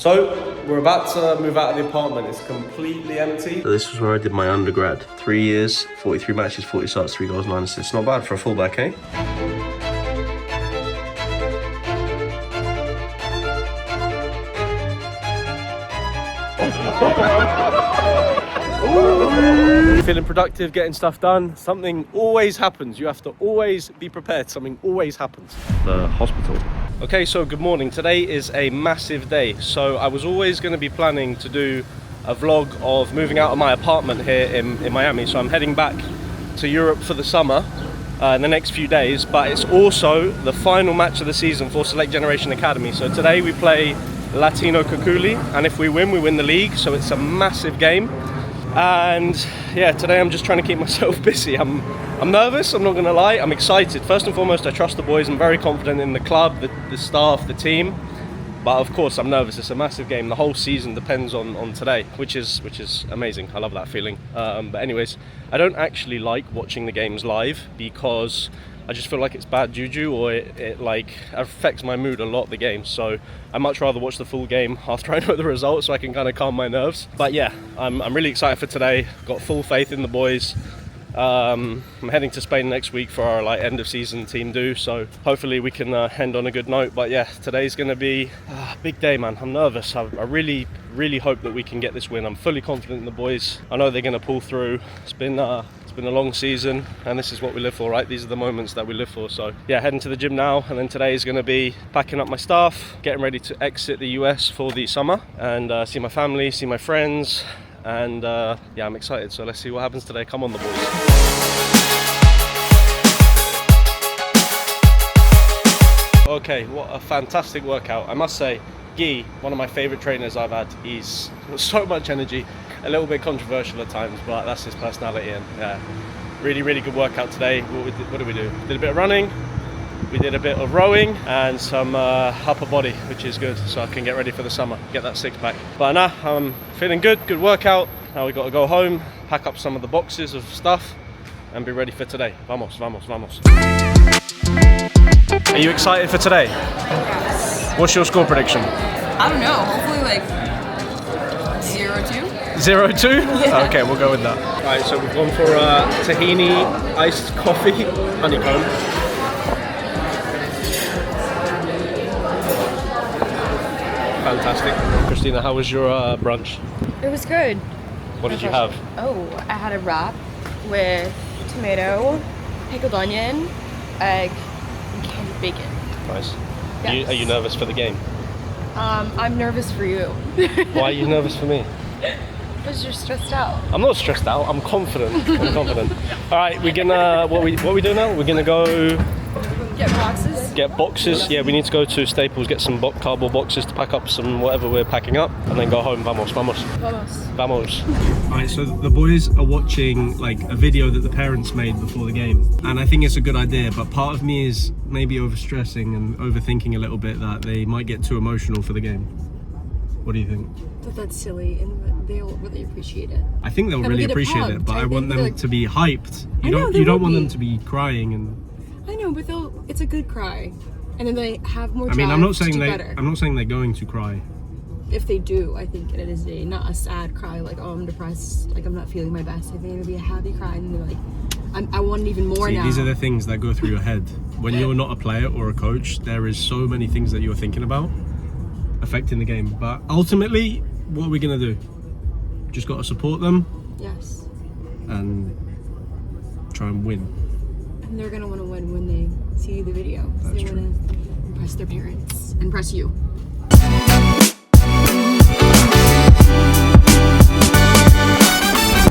So, we're about to move out of the apartment. It's completely empty. So this was where I did my undergrad. 3 years, 43 matches, 40 starts, 3 goals, 9 assists. Not bad for a fullback, eh? Feeling productive, getting stuff done. Something always happens. You have to always be prepared. Something always happens. The hospital. Okay, so good morning. Today is a massive day. So I was always going to be planning to do a vlog of moving out of my apartment here in Miami. So I'm heading back to Europe for the summer in the next few days. But it's also the final match of the season for Select Generation Academy. So today we play Latino Kukuli, and if we win the league. So it's a massive game. And yeah, today I'm just trying to keep myself busy. I'm nervous, I'm not gonna lie. I'm excited. First and foremost, I trust the boys. I'm very confident in the club, the staff, the team. But of course, I'm nervous. It's a massive game. The whole season depends on today, which is amazing. I love that feeling. But anyways, I don't actually like watching the games live because I just feel like it's bad juju, or it like affects my mood a lot, the game. So I much rather watch the full game after I know the results, so I can kind of calm my nerves. But yeah, I'm really excited for today. Got full faith in the boys. I'm heading to Spain next week for our end of season team do, so hopefully we can end on a good note. But yeah, today's gonna be a big day, man. I'm nervous. I really hope that we can get this win. I'm fully confident in the boys. I know they're gonna pull through. It's been a long season, and this is what we live for, right? These are the moments that we live for. So yeah, heading to the gym now, and then today is going to be packing up my stuff, getting ready to exit the US for the summer, and see my family, see my friends, and yeah, I'm excited. So let's see what happens today. Come on, the boys. Okay, what a fantastic workout. I must say, Guy, one of my favorite trainers I've had. He's got so much energy, a little bit controversial at times, but that's his personality. And yeah, really good workout today. What did we do? Did a bit of running, we did a bit of rowing, and some upper body, which is good, so I can get ready for the summer, get that 6-pack. But nah, I'm feeling good workout. Now we got to go home, pack up some of the boxes of stuff, and be ready for today. Vamos. Are you excited for today? Yes. What's your score prediction? I don't know, hopefully like 0-2. 0-2? Yeah. Okay, we'll go with that. Alright, so we've gone for tahini iced coffee honeycomb. Fantastic. Christina, how was your brunch? It was good. What did you have? Oh, I had a wrap with tomato, pickled onion, egg, and candied bacon. Nice. Yes. Are you nervous for the game? I'm nervous for you. Why are you nervous for me? Because you're stressed out. I'm not stressed out. I'm confident. All right, we're gonna what we do now? We're gonna go Get boxes. get boxes. Yeah, we need to go to Staples, get some cardboard boxes to pack up some whatever we're packing up, and then go home. Vamos. Alright, so the boys are watching like a video that the parents made before the game, and I think it's a good idea, but part of me is maybe overstressing and overthinking a little bit that they might get too emotional for the game. What do you think? But that's silly, and they'll really appreciate it. I think they'll really appreciate it, but I want them to be hyped. You don't want them to be crying and. I know, but it's a good cry, and then they have more. I mean, I'm not saying they're going to cry. If they do, I think it is not a sad cry, like, oh, I'm depressed, like, I'm not feeling my best. I think it'll be a happy cry, and they're like, I want even more. See, now. These are the things that go through your head. When you're not a player or a coach, there is so many things that you're thinking about affecting the game. But ultimately, what are we going to do? Just got to support them. Yes. And try and win. And they're going to want to win when they see the video. That's they want to impress their parents. Impress you.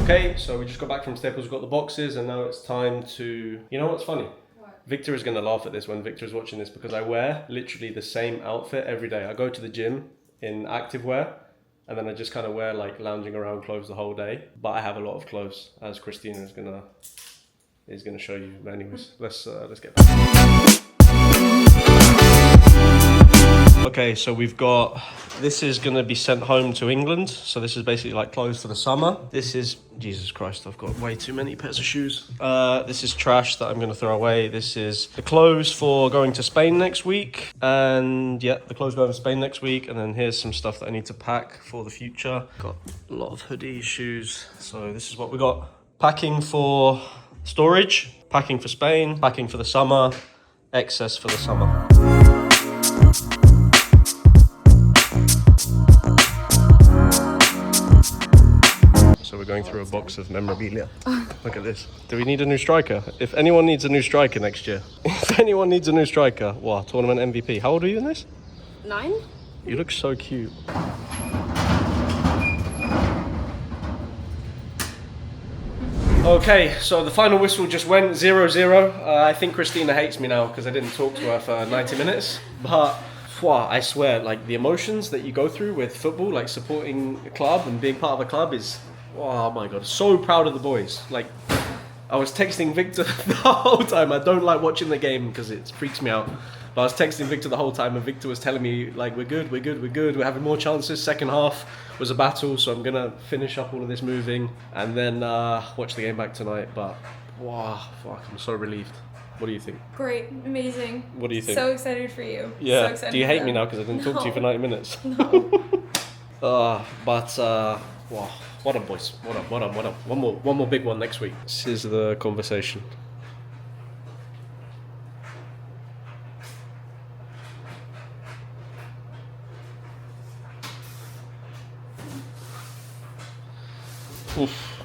Okay, so we just got back from Staples, we've got the boxes, and now it's time to... You know what's funny? What? Victor is going to laugh at this when Victor is watching this, because I wear literally the same outfit every day. I go to the gym in active wear, and then I just kind of wear like lounging around clothes the whole day. But I have a lot of clothes, as Christina is gonna show you. But anyways, let's get back. Okay, so we've got, this is going to be sent home to England. So this is basically like clothes for the summer. This is, Jesus Christ, I've got way too many pairs of shoes. This is trash that I'm going to throw away. This is the clothes for going to Spain next week. And yeah, the clothes going to Spain next week. And then here's some stuff that I need to pack for the future. Got a lot of hoodies, shoes. So this is what we got. Packing for storage, packing for Spain, packing for the summer, excess for the summer. So we're going through a box of memorabilia. Look at this. Do we need a new striker? If anyone needs a new striker next year, if anyone needs a new striker, what, tournament MVP? How old are you in this? 9? You look so cute. Okay, so the final whistle just went 0-0. I think Christina hates me now because I didn't talk to her for 90 minutes. But I swear, like the emotions that you go through with football, like supporting a club and being part of a club is, oh my God, so proud of the boys. Like I was texting Victor the whole time. I don't like watching the game because it freaks me out. But I was texting Victor the whole time and Victor was telling me like, we're good, we're having more chances. Second half was a battle, so I'm gonna finish up all of this moving and then watch the game back tonight. But wow, fuck, I'm so relieved. What do you think? Great, amazing. What do you think? So excited for you. Yeah. So excited Do you for hate them. me now because I didn't talk to you for 90 minutes? No. Wow, what up, boys? What up? One more big one next week. This is the conversation. Oof.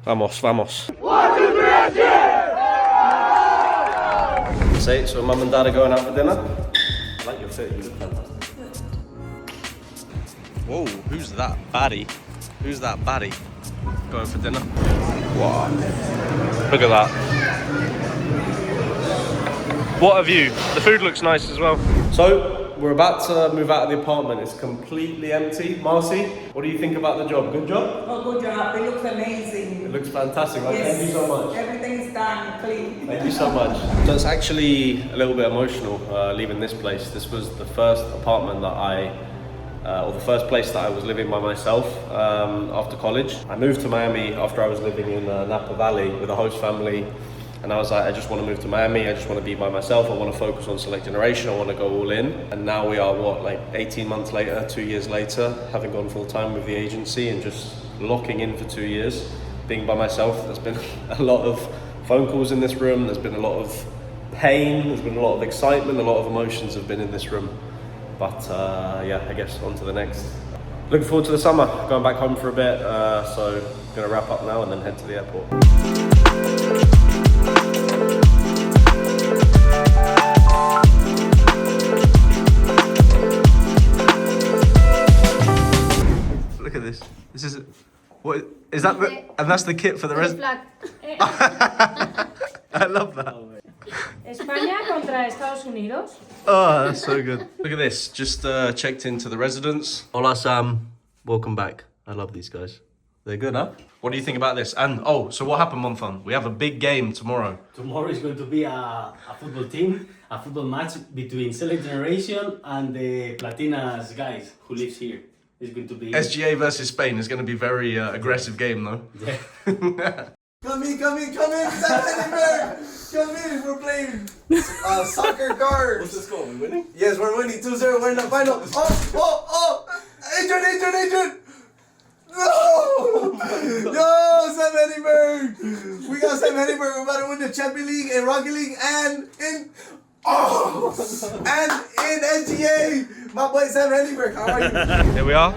Vamos. 1, 2, 3, Say, so mum and dad are going out for dinner? I like your fit, you look fantastic. Whoa, who's that baddie? Who's that baddie? Going for dinner? Wow. Look at that. What a view. The food looks nice as well. So, we're about to move out of the apartment. It's completely empty. Marcy, what do you think about the job? Good job? Oh, good job. It looks amazing. It looks fantastic, right? Yes. Thank you so much. Everything's done, clean. Thank you so much. So it's actually a little bit emotional leaving this place. This was the first apartment that or the first place that I was living by myself after college. I moved to Miami after I was living in Napa Valley with a host family. And I was like, I just want to move to Miami. I just want to be by myself. I want to focus on Select Generation. I want to go all in. And now we are, like 18 months later, 2 years later, having gone full time with the agency and just locking in for 2 years, being by myself. There's been a lot of phone calls in this room. There's been a lot of pain. There's been a lot of excitement. A lot of emotions have been in this room. But yeah, I guess on to the next. Looking forward to the summer. Going back home for a bit. So going to wrap up now and then head to the airport. Look at this. This is what is that? And that's the kit for the rest. I love that. España contra Estados Unidos. Oh, that's so good. Look at this. Just checked into the residence. Hola, Sam. Welcome back. I love these guys. They're good, huh? What do you think about this? And oh, so what happened, Monfan? We have a big game tomorrow. Tomorrow is going to be a football team, a football match between Select Generation and the Platinas guys who lives here. It's going to be SGA versus Spain is going to be a very aggressive game, though. Yeah. Come in, Sam Henneberg! Come in, we're playing soccer cards. What's the score? We winning? Yes, we're winning 2-0, we're in the final. Oh! Adrian! No! Yo, Sam Henneberg! We got Sam Henneberg, we're about to win the Champions League and Rocket League and in SGA! My boy Sam Henneberg, how are you? Here we are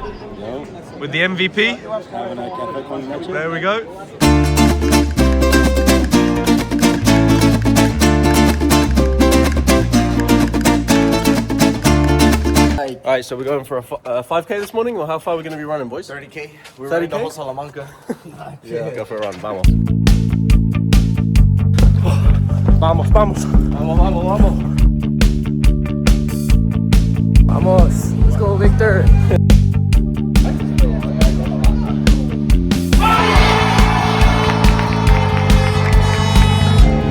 with the MVP. There we go. Alright, so we're going for a 5K this morning, or how far are we going to be running, boys? 30K. We're 30K? running the whole Salamanca. Yeah, let's go for a run, vamos. Vamos. Vamos. Let's go, Victor.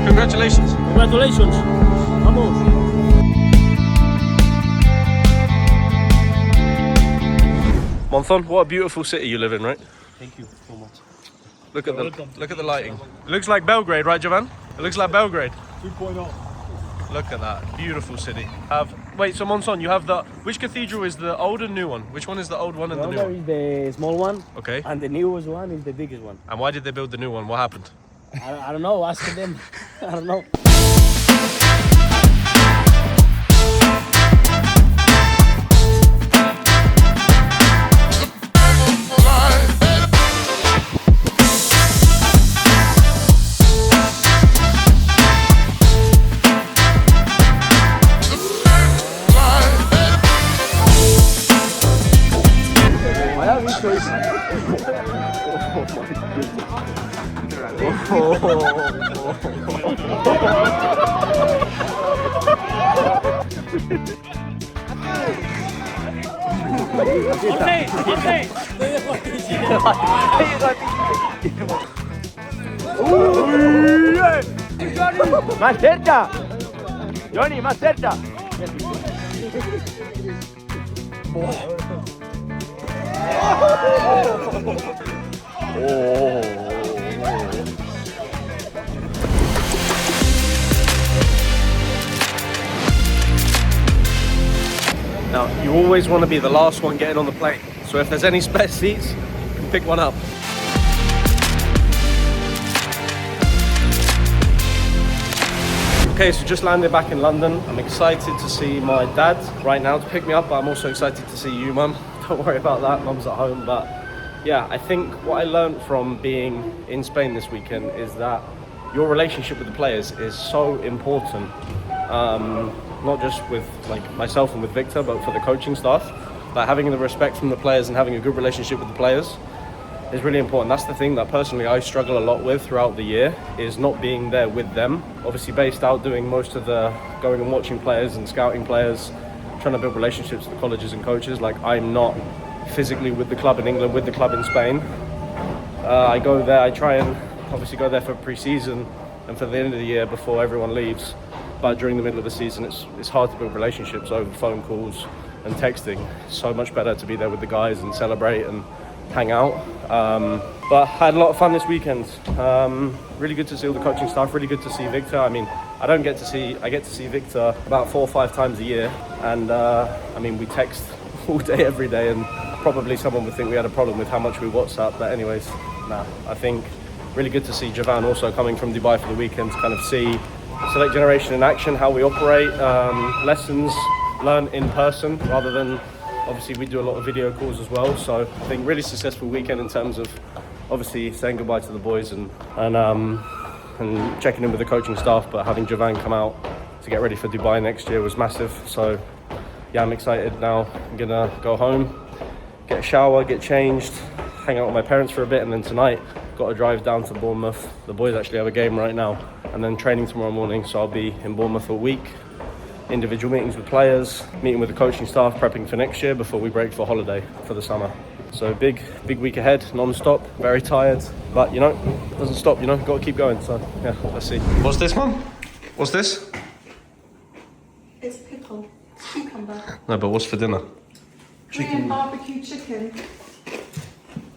Congratulations. Congratulations. Vamos. Monthon, what a beautiful city you live in, right? Thank you so much. Look at the lighting. It looks like Belgrade, right, Jovan? It looks like Belgrade. 2.0. Look at that, beautiful city. Wait, so Monthon, you have which cathedral is the old and new one? Which one is the old one and the new one? is the small one, Okay. and the newest one is the biggest one. And why did they build the new one? What happened? I don't know, ask them. I don't know. Más cerca. Johnny, más cerca. Now, you always want to be the last one getting on the plane. So if there's any spare seats, you can pick one up. Okay, so just landed back in London. I'm excited to see my dad right now to pick me up, but I'm also excited to see you, Mum. Don't worry about that, Mum's at home. But yeah, I think what I learned from being in Spain this weekend is that your relationship with the players is so important. Not just with like myself and with Victor, but for the coaching staff. Like having the respect from the players and having a good relationship with the players is really important. That's the thing that personally I struggle a lot with throughout the year, is not being there with them. Obviously based out doing most of the going and watching players and scouting players, trying to build relationships with the colleges and coaches. Like I'm not physically with the club in England, with the club in Spain. I go there, I try and obviously go there for pre-season and for the end of the year before everyone leaves. But during the middle of the season, it's hard to build relationships over phone calls and texting. It's so much better to be there with the guys and celebrate and hang out. But I had a lot of fun this weekend. Really good to see all the coaching staff, really good to see Victor. I mean, I get to see Victor about 4 or 5 times a year. And I mean, we text all day, every day, and probably someone would think we had a problem with how much we WhatsApp. But anyways, I think really good to see Jovan also coming from Dubai for the weekend to kind of see Select Generation in action, how we operate, lessons learned in person rather than, obviously we do a lot of video calls as well. So I think really successful weekend in terms of obviously saying goodbye to the boys and checking in with the coaching staff, but having Jovan come out to get ready for Dubai next year was massive. So yeah, I'm excited now. I'm gonna go home, get a shower, get changed, hang out with my parents for a bit, and then tonight got to drive down to Bournemouth. The boys actually have a game right now, and then training tomorrow morning, so I'll be in Bournemouth all week. Individual meetings with players, meeting with the coaching staff, prepping for next year before we break for holiday for the summer. So big week ahead, non-stop, very tired, but you know, it doesn't stop, you know, got to keep going. So yeah, let's see. What's this, Mum? What's this? It's pickle, cucumber. No, but what's for dinner? Chicken. Barbecue chicken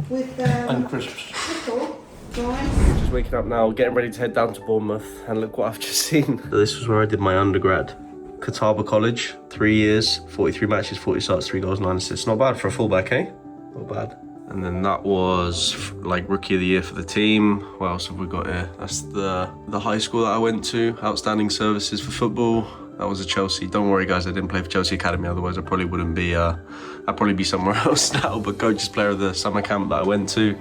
with and crisps. Pickle, rice. Just waking up now, getting ready to head down to Bournemouth, and look what I've just seen. So this was where I did my undergrad. Catawba College, 3 years, 43 matches, 40 starts, 3 goals, 9 assists. Not bad for a fullback, eh? Not bad. And then that was like rookie of the year for the team. What else have we got here? That's the high school that I went to. Outstanding services for football. That was a Chelsea. Don't worry guys, I didn't play for Chelsea Academy, otherwise I probably wouldn't be, I'd probably be somewhere else now. But coach's player of the summer camp that I went to.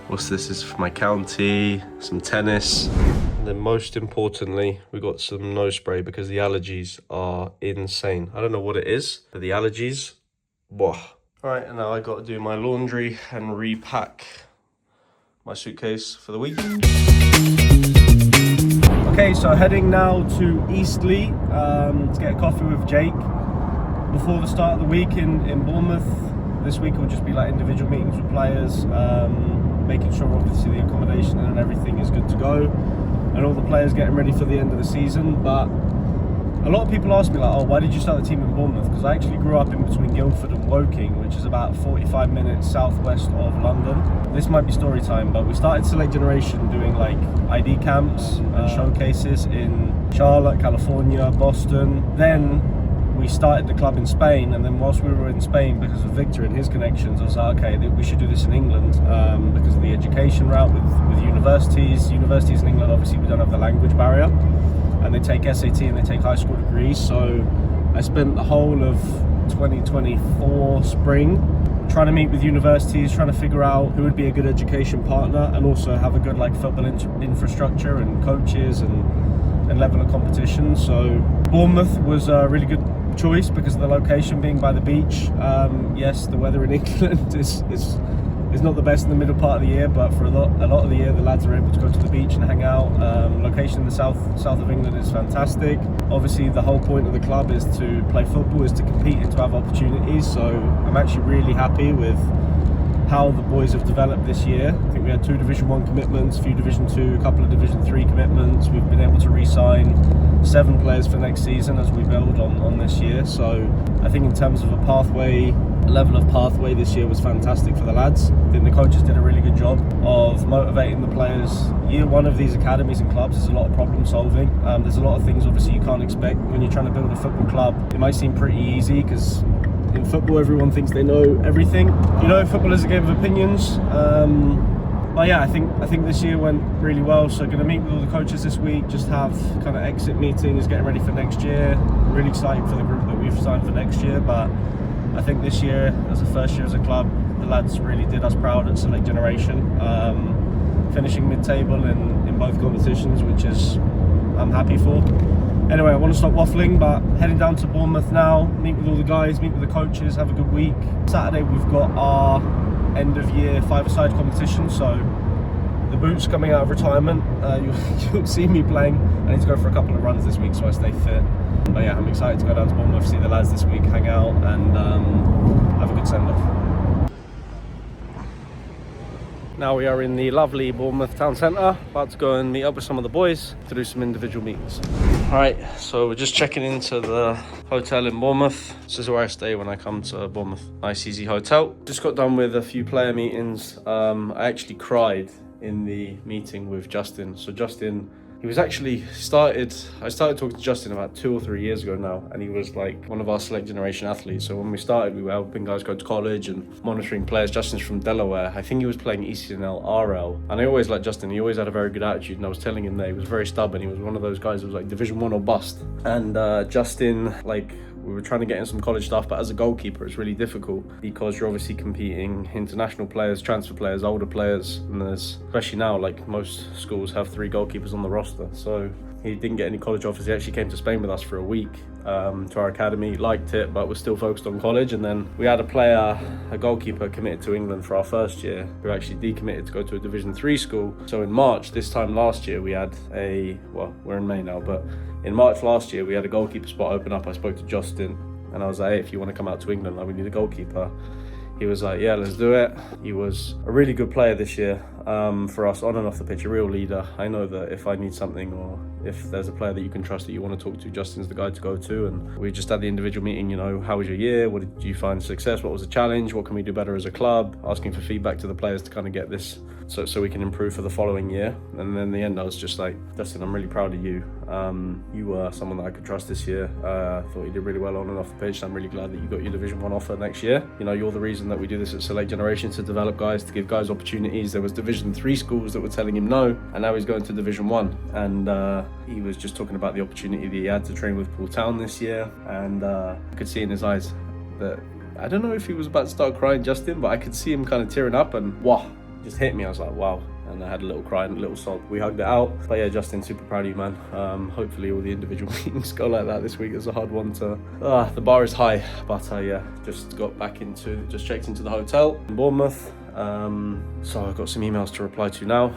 What's this? This is for my county, some tennis. And then most importantly, we got some nose spray because the allergies are insane. I don't know what it is, but the allergies, whoa. All right, and now I got to do my laundry and repack my suitcase for the week. Okay, so heading now to Eastleigh to get a coffee with Jake before the start of the week in Bournemouth. This week will just be like individual meetings with players, making sure obviously the accommodation and everything is good to go, and all the players getting ready for the end of the season. But a lot of people ask me like, oh, why did you start the team in Bournemouth? Because I actually grew up in between Guildford and Woking, which is about 45 minutes southwest of London. This might be story time, but we started Select Generation doing like ID camps and showcases in Charlotte, California, Boston. Then we started the club in Spain, and then whilst we were in Spain, because of Victor and his connections, I was like, okay, we should do this in England because of the education route with universities. Universities in England, obviously, we don't have the language barrier, and they take SAT and they take high school degrees. So I spent the whole of 2024 spring trying to meet with universities, trying to figure out who would be a good education partner and also have a good like football infrastructure and coaches and level of competition. So Bournemouth was a really good choice because of the location being by the beach. Yes, the weather in England is not the best in the middle part of the year, but for a lot of the year the lads are able to go to the beach and hang out. Location in the south of England is fantastic. Obviously the whole point of the club is to play football, is to compete and to have opportunities, so I'm actually really happy with how the boys have developed this year. I think we had 2 Division 1 commitments, a few Division 2, a couple of Division 3 commitments. We've been able to re-sign 7 players for next season as we build on this year. So I think in terms of a level of pathway this year was fantastic for the lads. I think the coaches did a really good job of motivating the players. Year 1 of these academies and clubs is a lot of problem solving. There's a lot of things obviously you can't expect when you're trying to build a football club. It might seem pretty easy because in football everyone thinks they know everything. You know, football is a game of opinions. But yeah, I think this year went really well. So going to meet with all the coaches this week, just have kind of exit meetings, getting ready for next year. Really excited for the group that we've signed for next year. But I think this year, as a first year as a club, the lads really did us proud at Select Generation. Finishing mid-table in both competitions, which is I'm happy for. Anyway, I want to stop waffling, but heading down to Bournemouth now, meet with all the guys, meet with the coaches, have a good week. Saturday we've got our end of year 5-a-side competition, so the boot's coming out of retirement. You'll see me playing. I need to go for a couple of runs this week so I stay fit. But yeah, I'm excited to go down to Bournemouth, see the lads this week, hang out and have a good send-off. Now we are in the lovely Bournemouth town centre, about to go and meet up with some of the boys to do some individual meetings. Alright, so we're just checking into the hotel in Bournemouth. This is where I stay when I come to Bournemouth. Nice easy hotel. Just got done with a few player meetings. I actually cried in the meeting with Justin. So Justin, I started talking to Justin about 2 or 3 years ago now, and he was like one of our Select Generation athletes. So when we started, we were helping guys go to college and monitoring players. Justin's from Delaware. I think he was playing ECNL RL, and I always liked Justin. He always had a very good attitude, and I was telling him that he was very stubborn. He was one of those guys who was like Division 1 or bust. And Justin, like, we were trying to get in some college stuff, but as a goalkeeper it's really difficult because you're obviously competing international players, transfer players, older players, and there's, especially now, like most schools have 3 goalkeepers on the roster. So he didn't get any college offers. He actually came to Spain with us for a week to our academy, liked it, but was still focused on college. And then we had a goalkeeper committed to England for our first year who actually decommitted to go to a Division 3 school. So in March this time last year we had we're in May now, but in March last year we had a goalkeeper spot open up. I spoke to Justin and I was like, hey, if you want to come out to England, like, we need a goalkeeper. He was like, yeah, let's do it. He was a really good player this year for us on and off the pitch, a real leader. I know that if I need something or if there's a player that you can trust that you want to talk to, Justin's the guy to go to. And we just had the individual meeting, you know, how was your year? What did you find success? What was the challenge? What can we do better as a club? Asking for feedback to the players to kind of get this so we can improve for the following year. And then in the end, I was just like, Justin, I'm really proud of you. You were someone that I could trust this year. Thought you did really well on and off the pitch. I'm really glad that you got your Division 1 offer next year. You know, you're the reason that we do this at Select Generation, to develop guys, to give guys opportunities. There was Division 3 schools that were telling him no, and now he's going to Division 1. And he was just talking about the opportunity that he had to train with Poole Town this year. And I could see in his eyes that, I don't know if he was about to start crying, Justin, but I could see him kind of tearing up, and wow, just hit me. I was like, wow. And I had a little cry and a little sob. We hugged it out. But yeah, Justin, super proud of you, man. Hopefully all the individual meetings go like that this week. It's a hard one to... the bar is high. But yeah, just checked into the hotel in Bournemouth. So I've got some emails to reply to now.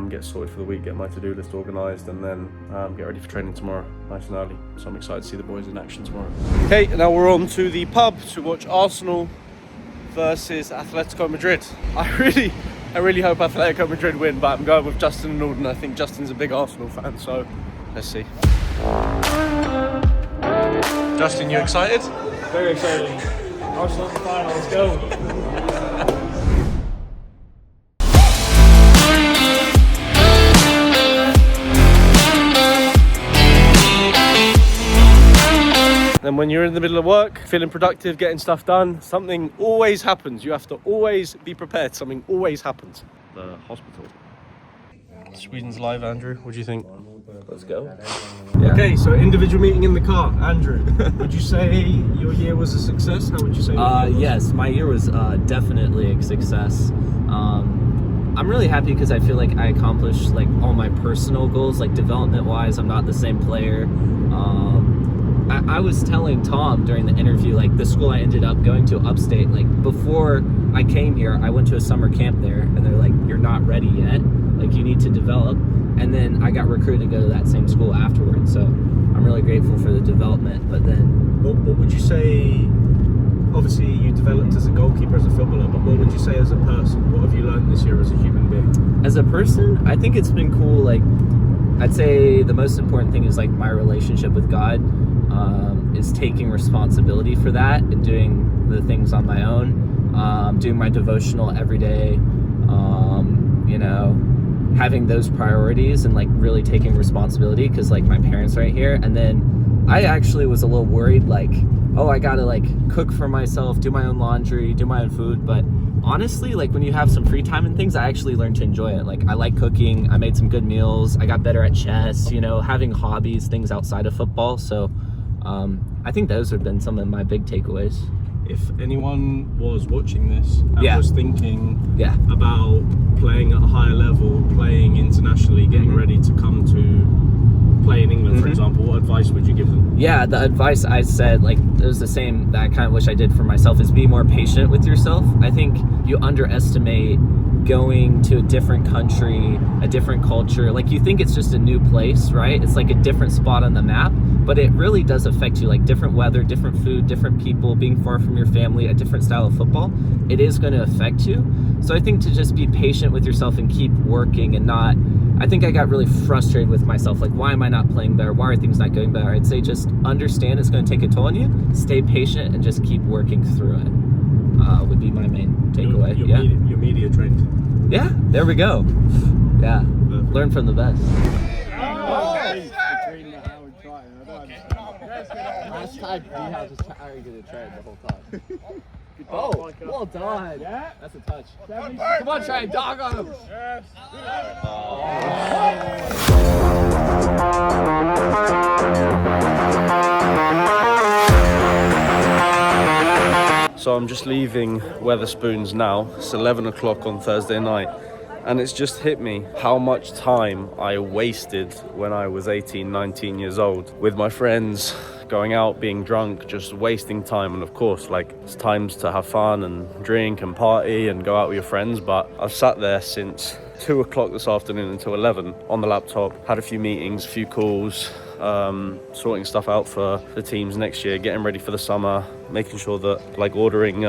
Get sorted for the week, get my to-do list organised, and then get ready for training tomorrow, nice and early. So I'm excited to see the boys in action tomorrow. Okay, now we're on to the pub to watch Arsenal versus Atletico Madrid. I really hope Atletico Madrid win, but I'm going with Justin and Norden. I think Justin's a big Arsenal fan, so let's see. Justin, you excited? Very exciting. Arsenal in the final, let's go. Then when you're in the middle of work, feeling productive, getting stuff done, something always happens. You have to always be prepared. Something always happens. The hospital. Sweden's live, Andrew. What do you think? Let's go. Okay, so individual meeting in the car. Andrew, would you say your year was a success? How would you say? Yes, my year was definitely a success. I'm really happy because I feel like I accomplished like all my personal goals, like development-wise. I'm not the same player. I was telling Tom during the interview, like the school I ended up going to upstate, like before I came here, I went to a summer camp there and they're like, you're not ready yet. Like you need to develop. And then I got recruited to go to that same school afterwards. So I'm really grateful for the development. But then what would you say, obviously you developed as a goalkeeper, as a footballer, but what would you say as a person? What have you learned this year as a human being? As a person, I think it's been cool. Like I'd say the most important thing is like my relationship with God. Is taking responsibility for that and doing the things on my own, doing my devotional every day, you know, having those priorities and like really taking responsibility because like my parents are right here. And then I actually was a little worried like, oh, I gotta like cook for myself, do my own laundry, do my own food. But honestly, like when you have some free time and things, I actually learned to enjoy it. Like I like cooking, I made some good meals, I got better at chess, you know, having hobbies, things outside of football. So I think those have been some of my big takeaways. If anyone was watching this and was thinking about playing at a higher level, playing internationally, getting ready to come to play in England, for example, what advice would you give them? Yeah, the advice I said, like, it was the same that I kind of wish I did for myself, is be more patient with yourself. I think you underestimate going to a different country, a different culture. Like you think it's just a new place, right? It's like a different spot on the map, but it really does affect you, like different weather, different food, different people, being far from your family, a different style of football. It is going to affect you. So I think to just be patient with yourself and keep working and not, I think I got really frustrated with myself. Like, why am I not playing better? Why are things not going better? I'd say just understand it's going to take a toll on you, stay patient and just keep working through it. Would be my main takeaway. You're media trained. Yeah, there we go. Yeah, learn from the best. Last time we had just tired to try it the whole time. Oh, well done. Yeah, that's a touch. Come on, try and dog on him. Yes. So I'm just leaving Wetherspoons now. It's 11 o'clock on Thursday night. And it's just hit me how much time I wasted when I was 18, 19 years old with my friends, going out, being drunk, just wasting time. And of course, like, it's times to have fun and drink and party and go out with your friends. But I've sat there since 2 o'clock this afternoon until 11 on the laptop, had a few meetings, a few calls, sorting stuff out for the teams next year, getting ready for the summer, making sure that, like, ordering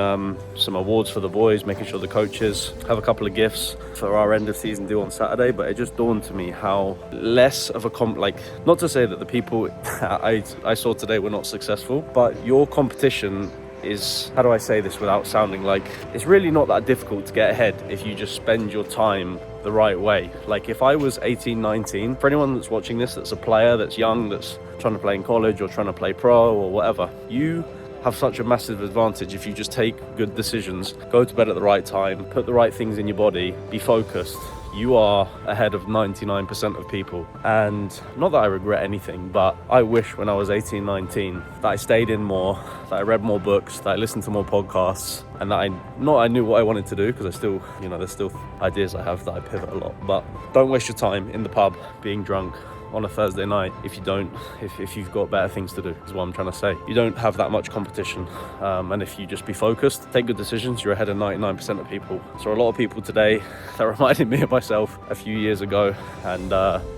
some awards for the boys, making sure the coaches have a couple of gifts for our end of season do on Saturday. But it just dawned to me how less of a like, not to say that the people I saw today were not successful, but your competition is, how do I say this without sounding like, it's really not that difficult to get ahead if you just spend your time the right way. Like, if I was 18, 19, for anyone that's watching this that's a player, that's young, that's trying to play in college or trying to play pro or whatever, you have such a massive advantage if you just take good decisions, go to bed at the right time, put the right things in your body, be focused. You are ahead of 99% of people. And not that I regret anything, but I wish when I was 18, 19 that I stayed in more, that I read more books, that I listened to more podcasts, and that I knew what I wanted to do, because I still, you know, there's still ideas I have that I pivot a lot. But don't waste your time in the pub being drunk on a Thursday night if you've got better things to do, is what I'm trying to say. You don't have that much competition, and if you just be focused, take good decisions, you're ahead of 99% of people. So a lot of people today, that reminded me of myself a few years ago. And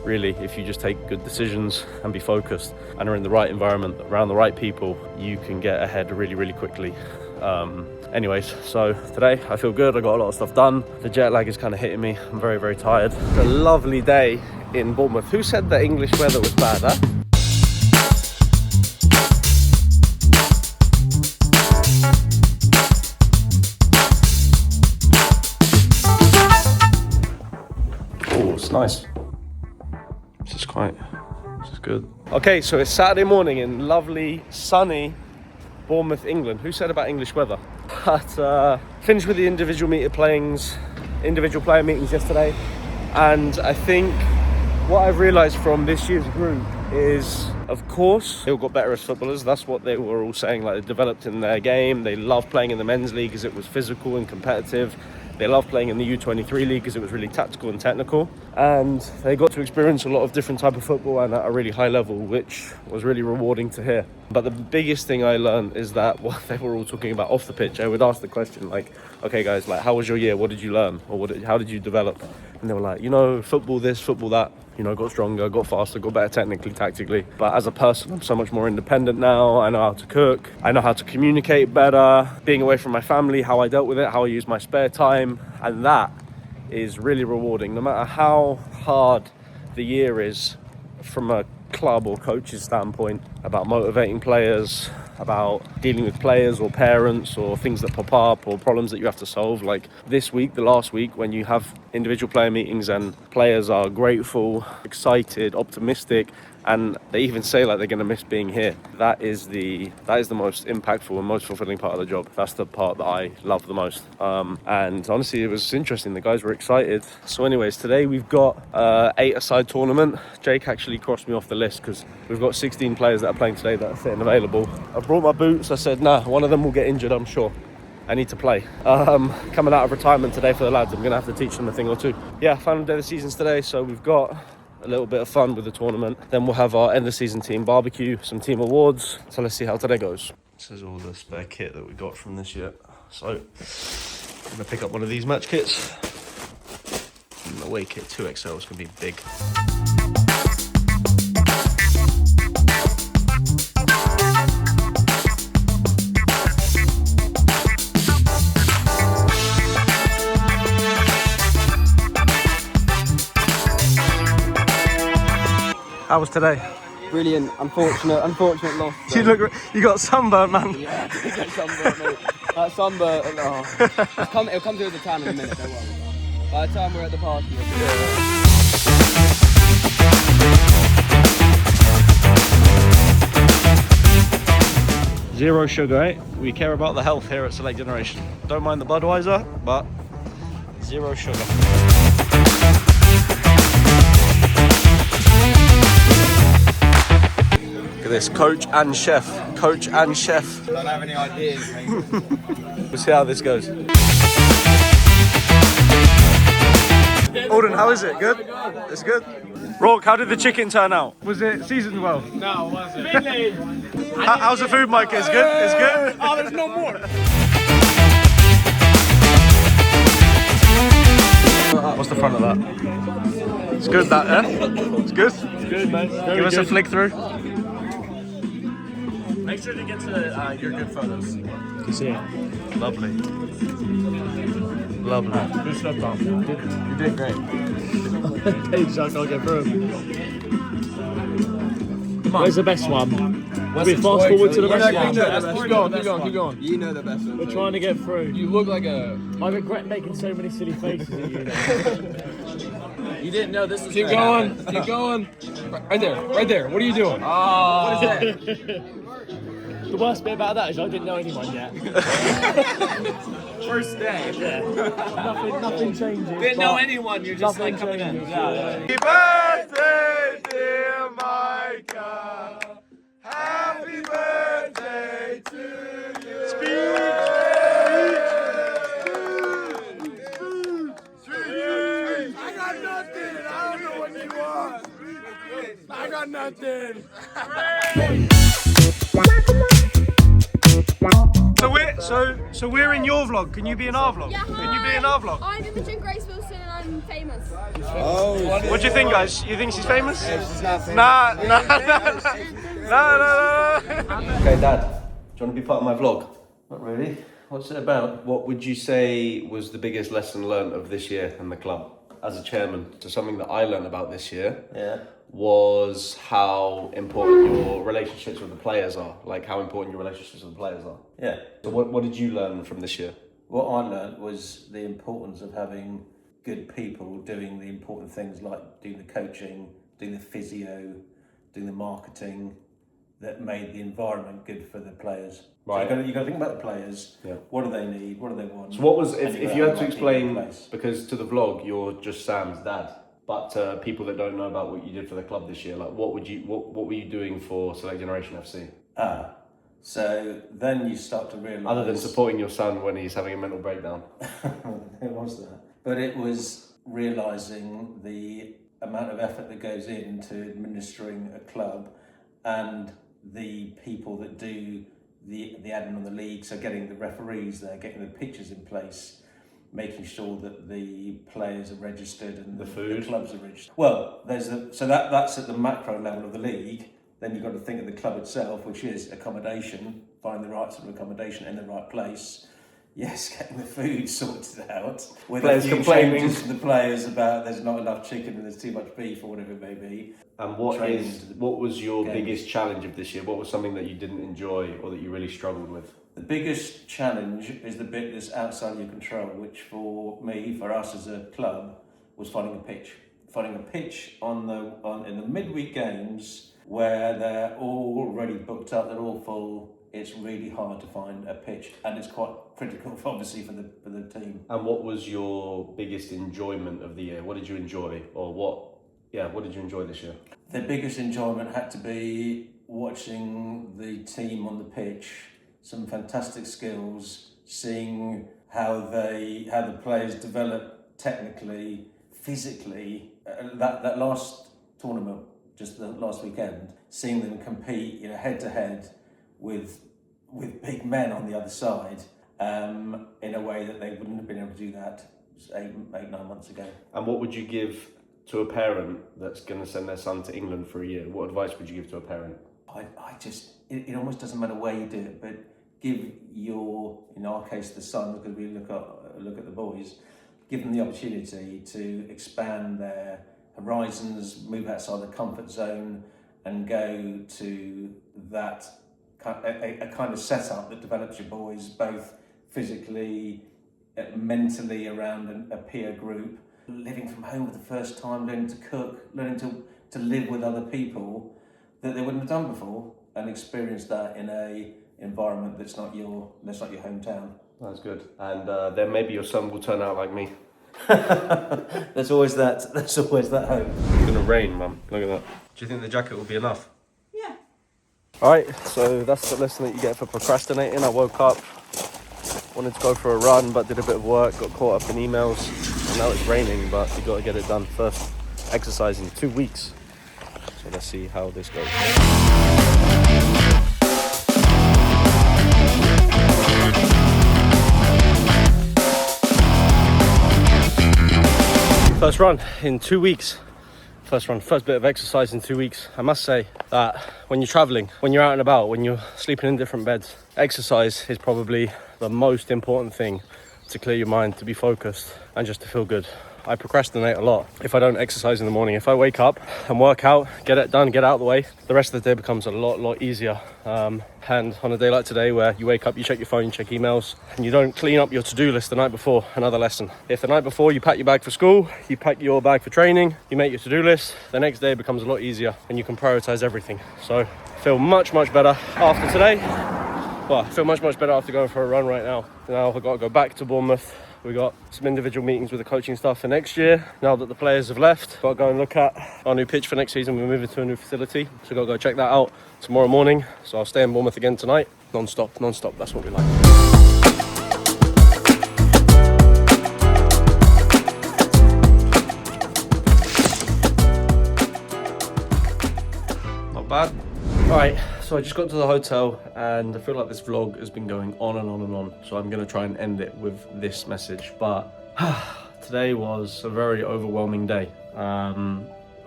really, if you just take good decisions and be focused and are in the right environment, around the right people, you can get ahead really, really quickly. Anyways, so today I feel good. I got a lot of stuff done. The jet lag is kind of hitting me. I'm very, very tired. It's a lovely day in Bournemouth. Who said that English weather was bad, huh? It's nice. This is good. Okay, so it's Saturday morning in lovely, sunny Bournemouth, England. Who said about English weather? But finished with the individual player meetings yesterday, and I think what I've realised from this year's group is, of course, they all got better as footballers. That's what they were all saying. Like, they developed in their game. They loved playing in the men's league because it was physical and competitive. They loved playing in the U23 league because it was really tactical and technical. And they got to experience a lot of different type of football and at a really high level, which was really rewarding to hear. But the biggest thing I learned is that what they were all talking about off the pitch, I would ask the question like, okay guys, like, how was your year? What did you learn? Or how did you develop? And they were like, football this, football that. Got stronger, got faster, got better technically, tactically. But as a person, I'm so much more independent now. I know how to cook. I know how to communicate better. Being away from my family, how I dealt with it, how I used my spare time. And that is really rewarding. No matter how hard the year is from a club or coach's standpoint, about motivating players, about dealing with players or parents or things that pop up or problems that you have to solve. Like this week, the last week, when you have individual player meetings and players are grateful, excited, optimistic, and they even say like they're going to miss being here. That is the most impactful and most fulfilling part of the job. That's the part that I love the most. And honestly, it was interesting. The guys were excited. So anyways, today we've got 8-a-side tournament. Jake actually crossed me off the list because we've got 16 players that are playing today that are fit and available. I brought my boots. I said, nah, one of them will get injured, I'm sure. I need to play. Coming out of retirement today for the lads, I'm going to have to teach them a thing or two. Yeah, final day of the season's today, so we've got a little bit of fun with the tournament. Then we'll have our end of season team barbecue, some team awards. So let's see how today goes. This is all the spare kit that we got from this year. So I'm going to pick up one of these match kits. And the away kit 2XL is going to be big. How was today? Brilliant. Unfortunate loss. You got sunburnt, man. Yeah, I got sunburnt, mate. That sunburnt, it'll come through the tan in a minute, don't worry. By the time we're at the party, Zero sugar, eh? We care about the health here at Select Generation. Don't mind the Budweiser, but zero sugar. Look at this, coach and chef. Coach and chef. don't have any ideas, mate. We'll see how this goes. Alden, how is it? Good? It's good? Rourke, how did the chicken turn out? Was it seasoned well? No, it wasn't. How's the food, Mike? It's good? It's good? Oh, there's no more. What's the front of that? It's good, that, yeah? It's good? It's good, mate. Give us a flick through. Make sure to get to your good photos. You see it. Lovely. Lovely. Good stuff, Tom. You did great. Paige, I can't get through. Come on. Where's the best one? We fast forward to the best one. Keep going. You know the best one. We're trying to get through. You look like a... I regret making so many silly faces at you now. You didn't know this was... Keep going. Keep going. Right there. What are you doing? Oh, what is that? The worst bit about that is I didn't know anyone yet. First day. Yeah. Nothing changes. Didn't know anyone, you're just like coming in. Happy birthday, dear Micah. Happy birthday to you. Speech. I got nothing. I don't know what you want. I got nothing. So we're in your vlog. Can you be in our vlog? Yeah, Can you be in our vlog? I'm Imogen Grace Wilson and I'm famous. Oh, what do you think, guys? You think she's famous? she's not famous. Nah. Okay, Dad, do you want to be part of my vlog? Not really. What's it about? What would you say was the biggest lesson learned of this year in the club as a chairman? So something that I learned about this year was how important your relationships with the players are. Like how important your relationships with the players are. Yeah. So what did you learn from this year? What I learned was the importance of having good people doing the important things like doing the coaching, doing the physio, doing the marketing, that made the environment good for the players. Right. So you've got to think about the players. Yeah. What do they need? What do they want? So what was, if you had to explain, place. because to the vlog you're just Sam's dad, but to people that don't know about what you did for the club this year, like what were you doing for Select Generation FC? So then you start to realise... Other than supporting your son when he's having a mental breakdown. It was that. But it was realising the amount of effort that goes into administering a club and the people that do the admin on the league, so getting the referees there, getting the pitches in place, making sure that the players are registered and the clubs are registered. Well, that's at the macro level of the league. Then you've got to think of the club itself, which is accommodation, find the right sort of accommodation in the right place. Yes, getting the food sorted out. With players a few complaining changes from the players about there's not enough chicken and there's too much beef or whatever it may be. And what was your biggest challenge of this year? What was something that you didn't enjoy or that you really struggled with? The biggest challenge is the bit that's outside of your control, which for me, for us as a club, was finding a pitch. Finding a pitch in the midweek games where they're already booked up, they're all full. It's really hard to find a pitch, and it's quite critical, obviously, for the team. And what was your biggest enjoyment of the year? What did you enjoy, or what did you enjoy this year? The biggest enjoyment had to be watching the team on the pitch. Some fantastic skills, seeing how the players develop technically, physically. That last tournament, just the last weekend, seeing them compete, head to head with big men on the other side, in a way that they wouldn't have been able to do that 8-9 months ago. And what would you give to a parent that's going to send their son to England for a year? What advice would you give to a parent? It almost doesn't matter where you do it, but give in our case, the son, because we look at the boys, give them the opportunity to expand their horizons, move outside the comfort zone, and go to that a kind of setup that develops your boys both physically, mentally, around a peer group, living from home for the first time, learning to cook, learning to live with other people that they wouldn't have done before, and experience that in a environment that's not your hometown. That's good. And then maybe your son will turn out like me. There's always that hope. It's gonna rain, Mum. Look at that. Do you think the jacket will be enough? Yeah. Alright, so that's the lesson that you get for procrastinating. I woke up, wanted to go for a run, but did a bit of work, got caught up in emails, and now it's raining, but you got to get it done. First exercise in 2 weeks. So let's see how this goes. First run in 2 weeks. First bit of exercise in 2 weeks. I must say that when you're traveling, when you're out and about, when you're sleeping in different beds, exercise is probably the most important thing to clear your mind, to be focused, and just to feel good. I procrastinate a lot if I don't exercise in the morning. If I wake up and work out, get it done, get out of the way, the rest of the day becomes a lot easier. And on a day like today where you wake up, you check your phone, you check emails, and you don't clean up your to-do list the night before, another lesson. If the night before you pack your bag for school, you pack your bag for training, you make your to-do list, the next day becomes a lot easier and you can prioritize everything. So I feel much better after today. Well, I feel much better after going for a run right now. Now I've got to go back to Bournemouth. We got some individual meetings with the coaching staff for next year. Now that the players have left, got to go and look at our new pitch for next season. We're moving to a new facility, so got to go check that out tomorrow morning. So I'll stay in Bournemouth again tonight. Non-stop. That's what we like. Not bad. All right. So I just got to the hotel and I feel like this vlog has been going on and on. So I'm going to try and end it with this message. But today was a very overwhelming day. A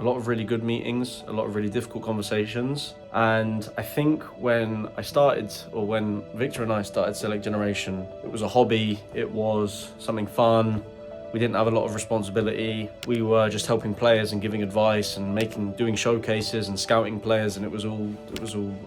lot of really good meetings, a lot of really difficult conversations. And I think when Victor and I started Select Generation, it was a hobby, it was something fun. We didn't have a lot of responsibility. We were just helping players and giving advice and doing showcases and scouting players, and it was all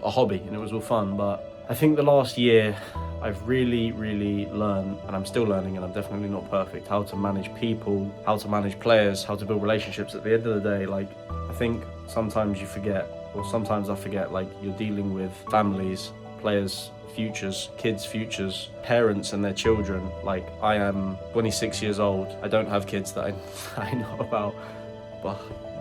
a hobby and it was all fun. But I think the last year I've really learned, and I'm still learning, and I'm definitely not perfect, how to manage people, how to manage players, how to build relationships. At the end of the day, like, I think sometimes you forget, or sometimes I forget, like, you're dealing with families, players' futures, kids' futures, parents and their children. Like, I am 26 years old. I don't have kids that I know about,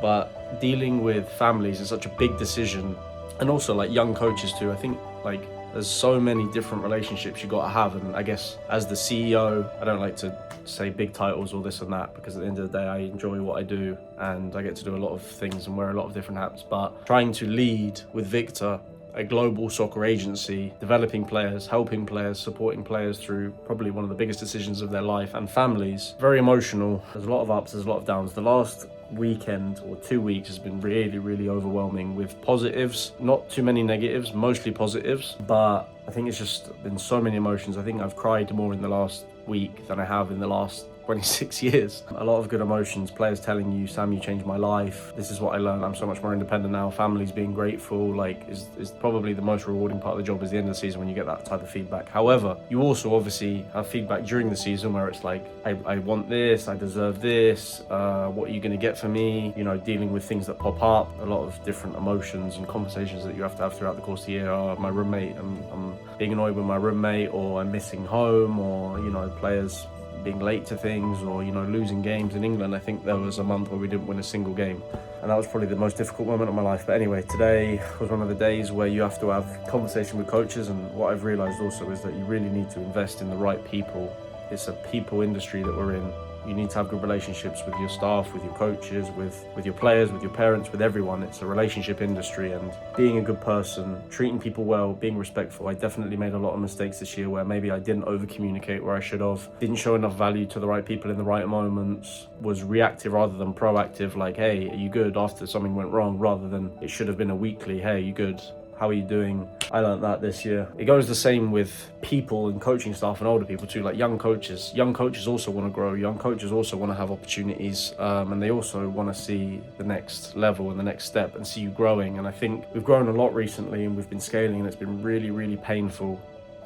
but dealing with families is such a big decision. And also, like, young coaches too. I think, like, there's so many different relationships you got to have, and I guess as the CEO, I don't like to say big titles or this and that, because at the end of the day I enjoy what I do and I get to do a lot of things and wear a lot of different hats. But trying to lead with Victor a global soccer agency, developing players, helping players, supporting players through probably one of the biggest decisions of their life, and families, very emotional. There's a lot of ups, there's a lot of downs. The last weekend or 2 weeks has been really overwhelming, with positives, not too many negatives, mostly positives, but I think it's just been so many emotions. I think I've cried more in the last week than I have in the last 26 years. A lot of good emotions, players telling you, Sam, you changed my life, this is what I learned, I'm so much more independent now, families being grateful, like, is probably the most rewarding part of the job, is the end of the season when you get that type of feedback. However, you also obviously have feedback during the season where it's like, I want this, I deserve this, what are you going to get for me? You know, dealing with things that pop up, a lot of different emotions and conversations that you have to have throughout the course of the year. My roommate, I'm being annoyed with my roommate, or I'm missing home, or, you know, players being late to things, or, you know, losing games. In England, I think there was a month where we didn't win a single game, and that was probably the most difficult moment of my life. But anyway, today was one of the days where you have to have conversation with coaches, and what I've realized also is that you really need to invest in the right people. It's a people industry that we're in. You need to have good relationships with your staff, with your coaches, with your players, with your parents, with everyone. It's a relationship industry, and being a good person, treating people well, being respectful. I definitely made a lot of mistakes this year where maybe I didn't over communicate where I should have, didn't show enough value to the right people in the right moments, was reactive rather than proactive, like, hey, are you good, after something went wrong, rather than it should have been a weekly, hey, are you good? How are you doing? I learned that this year. It goes the same with people and coaching staff and older people too, like young coaches. Young coaches also want to grow. Young coaches also want to have opportunities, and they also want to see the next level and the next step and see you growing. And I think we've grown a lot recently, and we've been scaling, and it's been really painful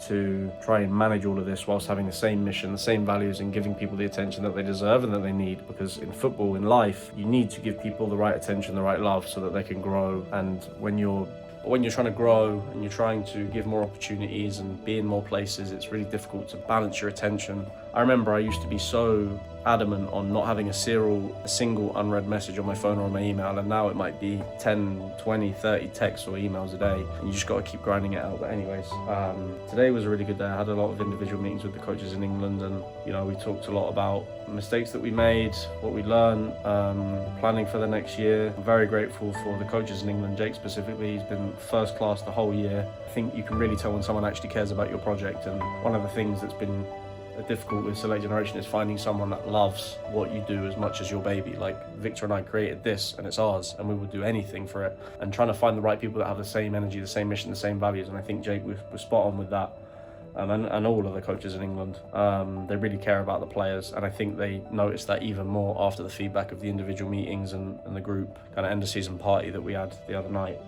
to try and manage all of this whilst having the same mission, the same values, and giving people the attention that they deserve and that they need. Because in football, in life, you need to give people the right attention, the right love, so that they can grow. And when you're trying to grow and you're trying to give more opportunities and be in more places, it's really difficult to balance your attention. I remember I used to be so adamant on not having a single unread message on my phone or on my email, and now it might be 10, 20, 30 texts or emails a day, and you just got to keep grinding it out. But anyways, today was a really good day. I had a lot of individual meetings with the coaches in England, and, you know, we talked a lot about mistakes that we made, what we learned, planning for the next year. I'm very grateful for the coaches in England. Jake specifically, he's been first class the whole year. I think you can really tell when someone actually cares about your project, and one of the things that's been difficult with Select Generation is finding someone that loves what you do as much as your baby. Like, Victor and I created this, and it's ours, and we would do anything for it, and trying to find the right people that have the same energy, the same mission, the same values. And I think Jake was spot on with that, and all of the coaches in England. They really care about the players, and I think they noticed that even more after the feedback of the individual meetings and the group kind of end of season party that we had the other night.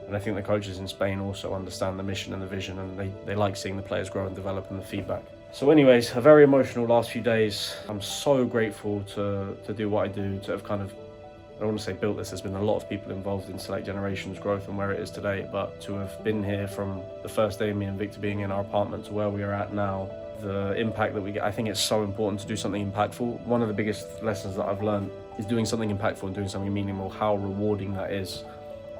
And I think the coaches in Spain also understand the mission and the vision, and they like seeing the players grow and develop, and the feedback. So anyways, a very emotional last few days. I'm so grateful to do what I do, to have kind of, I don't want to say built this, there's been a lot of people involved in Select Generation's growth and where it is today, but to have been here from the first day of me and Victor being in our apartment to where we are at now, the impact that we get, I think it's so important to do something impactful. One of the biggest lessons that I've learned is doing something impactful and doing something meaningful, how rewarding that is.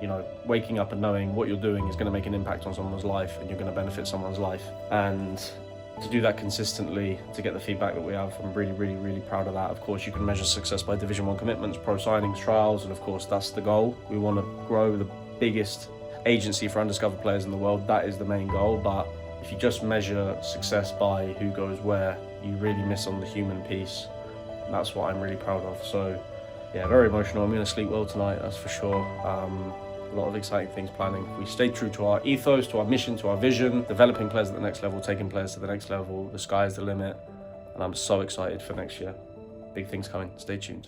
You know, waking up and knowing what you're doing is going to make an impact on someone's life, and you're going to benefit someone's life. And to do that consistently, to get the feedback that we have, I'm really proud of that. Of course, you can measure success by Division 1 commitments, pro signings, trials, and of course that's the goal. We want to grow the biggest agency for undiscovered players in the world. That is the main goal. But if you just measure success by who goes where, you really miss on the human piece. And that's what I'm really proud of. So yeah, very emotional. I'm going to sleep well tonight, that's for sure. A lot of exciting things planning. We stay true to our ethos, to our mission, to our vision, developing players at the next level, taking players to the next level. The sky is the limit, and I'm so excited for next year. Big things coming. Stay tuned.